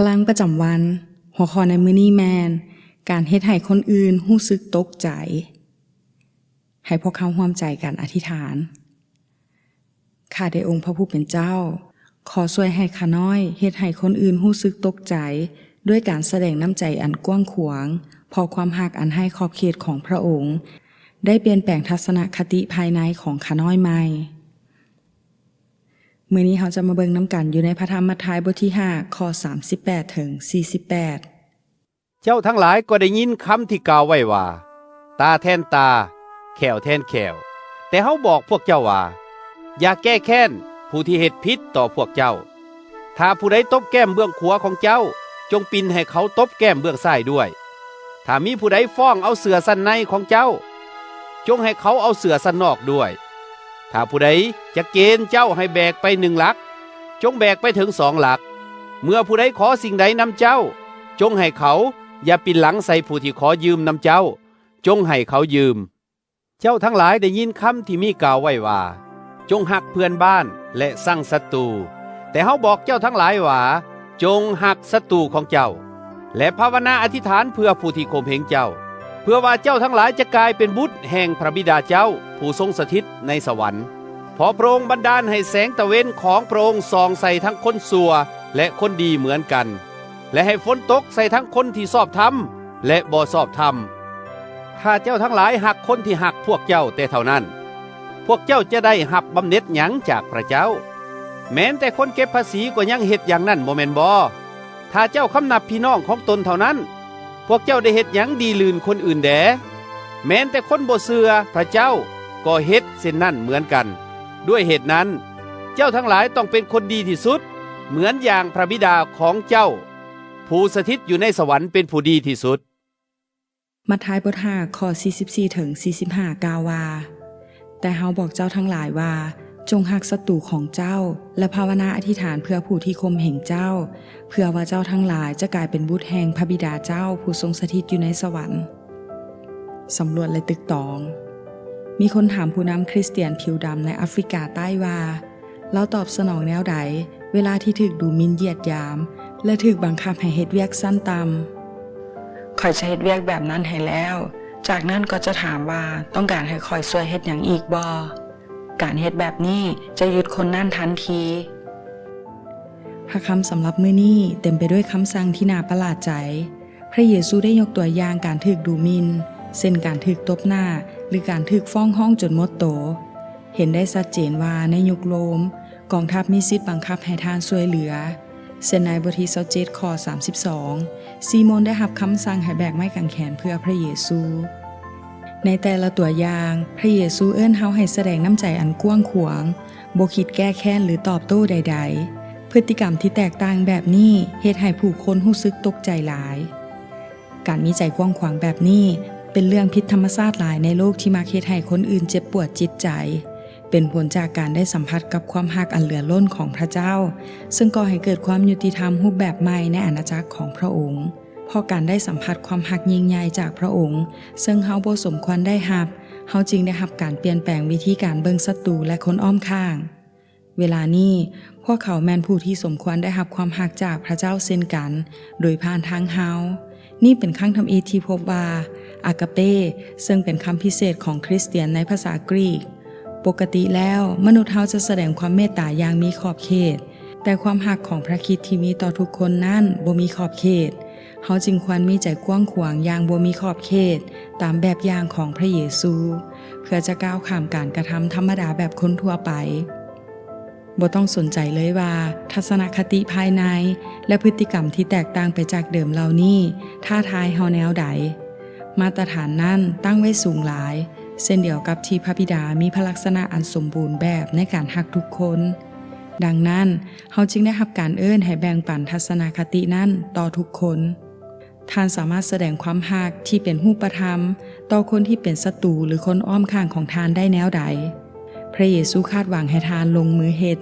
พลังประจำวันหัวข้อในมื้อนี้แมนการเฮ็ดให้คนอื่นรู้สึกตกใจให้พวกเขาร่วมใจกันอธิษฐานข้าได้องค์พระผู้เป็นเจ้าขอช่วยให้ข้าน้อยเฮ็ดให้คนอื่นรู้สึกตกใจด้วยการแสดงน้ำใจอันกว้างขวางพอความรักอันให้ขอบเขตของพระองค์ได้เปลี่ยนแปลงทัศนคติภายในของข้าน้อยใหม่มื้อนี้เราจะมาเบิ่งนำกันอยู่ในพระธรรมมัทธิวบทที่5ข้อ38ถึง48เจ้าทั้งหลายก็ได้ยินคำที่กล่าวไว้ว่าตาแทนตาแขวแทนแขวแต่เฮาบอกพวกเจ้าว่าอย่าแก้แค้นผู้ที่เฮ็ดผิดต่อพวกเจ้าถ้าผู้ใดตบแก้มเบื้องขวาของเจ้าจงปินให้เขาตบแก้มเบื้องซ้ายด้วยถ้ามีผู้ใดฟ้องเอาเสื้อสั้นในของเจ้าจงให้เขาเอาเสื้อสั้นนอกด้วยถ้าผู้ใดจะเกณฑ์เจ้าให้แบกไป1 หลักจงแบกไปถึง2 หลักเมื่อผู้ใดขอสิ่งใดนำเจ้าจงให้เขาอย่าปินหลังใส่ผู้ที่ขอยืมนำเจ้าจงให้เขายืมเจ้าทั้งหลายได้ยินคำที่มีกล่าวไว้ว่าจงหักเพื่อนบ้านและสั่งศัตรูแต่เฮาบอกเจ้าทั้งหลายว่าจงหักศัตรูของเจ้าและภาวนาอธิษฐานเพื่อผู้ที่ข่มเหงเจ้าเพื่อว่าเจ้าทั้งหลายจะกลายเป็นบุตรแห่งพระบิดาเจ้าผู้ทรงสถิตในสวรรค์พอพระองค์บันดาลให้แสงตะเวนของพระองค์ส่องใส่ทั้งคนชั่วและคนดีเหมือนกันและให้ฝนตกใส่ทั้งคนที่ชอบธรรมและบ่ชอบธรรมถ้าเจ้าทั้งหลายหักคนที่หักพวกเจ้าแต่เท่านั้นพวกเจ้าจะได้รับบำเหน็จหยังจากพระเจ้าแม้แต่คนเก็บภาษีก็ยังเฮ็ดอย่างนั้นบ่แม่นบ่ถ้าเจ้าคำนับพี่น้องของตนเท่านั้นพวกเจ้าได้เฮ็ดหยังดีลื่นคนอื่นแดแม้แต่คนบ่เชื่อพระเจ้าก็เฮ็ดเช่นนั้นเหมือนกันด้วยเหตุนั้นเจ้าทั้งหลายต้องเป็นคนดีที่สุดเหมือนอย่างพระบิดาของเจ้าผู้สถิตอยู่ในสวรรค์เป็นผู้ดีที่สุดมัทธิวบท5ข้อ44ถึง45กล่าวว่าแต่เฮาบอกเจ้าทั้งหลายว่าจงหักศัตรูของเจ้าและภาวนาอธิษฐานเพื่อผู้ที่ข่มเหงเจ้าเพื่อว่าเจ้าทั้งหลายจะกลายเป็นบุตรแห่งพระบิดาเจ้าผู้ทรงสถิตอยู่ในสวรรค์สำรวจและตึกตองมีคนถามผู้นำคริสเตียนผิวดำในแอฟริกาใต้ว่าเราตอบสนองแนวใดเวลาที่ถูกดูหมิ่นเหยียดหยามและถูกบังคับให้เฮ็ดเวียกสั้นต่ำข่อยจะเฮ็ดเวียกแบบนั้นให้แล้วจากนั้นก็จะถามว่าต้องการให้ข่อยช่วยเฮ็ดหยังอีกบ่การเฮ็ดแบบนี้จะยึดคนนั่นทันทีพระคำสำหรับมื้อนี้เต็มไปด้วยคำสั่งที่น่าประหลาดใจพระเยซูได้ยกตัวอย่างการถูกดูหมิ่นเช่นการถูกตบหน้าหรือการถูกฟ้องร้องจนหมดโตเห็นได้ชัดเจนว่าในยุคโรมกองทัพมีสิทธิ์บังคับให้ทานช่วยเหลือเช่นในบทที่27ข้อ32ซีโมนได้รับคำสั่งให้แบกไม้กางแขนเพื่อพระเยซูในแต่ละตัวอย่างพระเยซูเอิ้นเฮาให้แสดงน้ำใจอันกว้างขวางบ่คิดแก้แค้นหรือตอบโต้ใดๆพฤติกรรมที่แตกต่างแบบนี้เฮ็ดให้ผู้คนรู้สึกตกใจหลายการมีใจกว้างขวางแบบนี้เป็นเรื่องผิดธรรมชาติหลายในโลกที่มักเฮ็ดให้คนอื่นเจ็บปวดจิตใจเป็นผลจากการได้สัมผัสกับความรักอันเหลือล้นของพระเจ้าซึ่งก่อให้เกิดความยุติธรรมรูปแบบใหม่ในอาณาจักรของพระองค์เพราะการได้สัมผัสความรักยิ่งใหญ่จากพระองค์ซึ่งเฮาบ่สมควรได้รับเฮาจึงได้รับการเปลี่ยนแปลงวิธีการเบิ่งศัตรูและคนอ้อมข้างเวลานี้พวกเขาแม่นผู้ที่สมควรได้รับความรักจากพระเจ้าเช่นกันโดยผ่านทางเฮานี่เป็นครั้งทำอิฐที่พบว่าอากาเปซึ่งเป็นคำพิเศษของคริสเตียนในภาษากรีกปกติแล้วมนุษย์เฮาจะแสดงความเมตตาอย่างมีขอบเขตแต่ความรักของพระคริสต์ที่มีต่อทุกคนนั้นบ่มีขอบเขตเฮาจึงควรมีใจกว้างขวางอย่างบ่มีขอบเขตตามแบบอย่างของพระเยซูเพื่อจะก้าวข้ามการกระทำธรรมดาแบบคนทั่วไปบ่ต้องสนใจเลยว่าทัศนคติภายในและพฤติกรรมที่แตกต่างไปจากเดิมเหล่านี้ท้าทายเฮาแนวใดมาตรฐานนั้นตั้งไว้สูงหลายเช่นเดียวกับที่พระบิดามีพระลักษณะอันสมบูรณ์แบบในการรักทุกคนดังนั้นเฮาจึงได้รับการเอิ้นให้แบ่งปันทัศนคตินั้นต่อทุกคนท่านสามารถแสดงความรักที่เป็นรูปธรรมต่อคนที่เป็นศัตรูหรือคนอ้อมข้างของท่านได้แนวใดพระเยซูคาดหวังให้ท่านลงมือเฮ็ด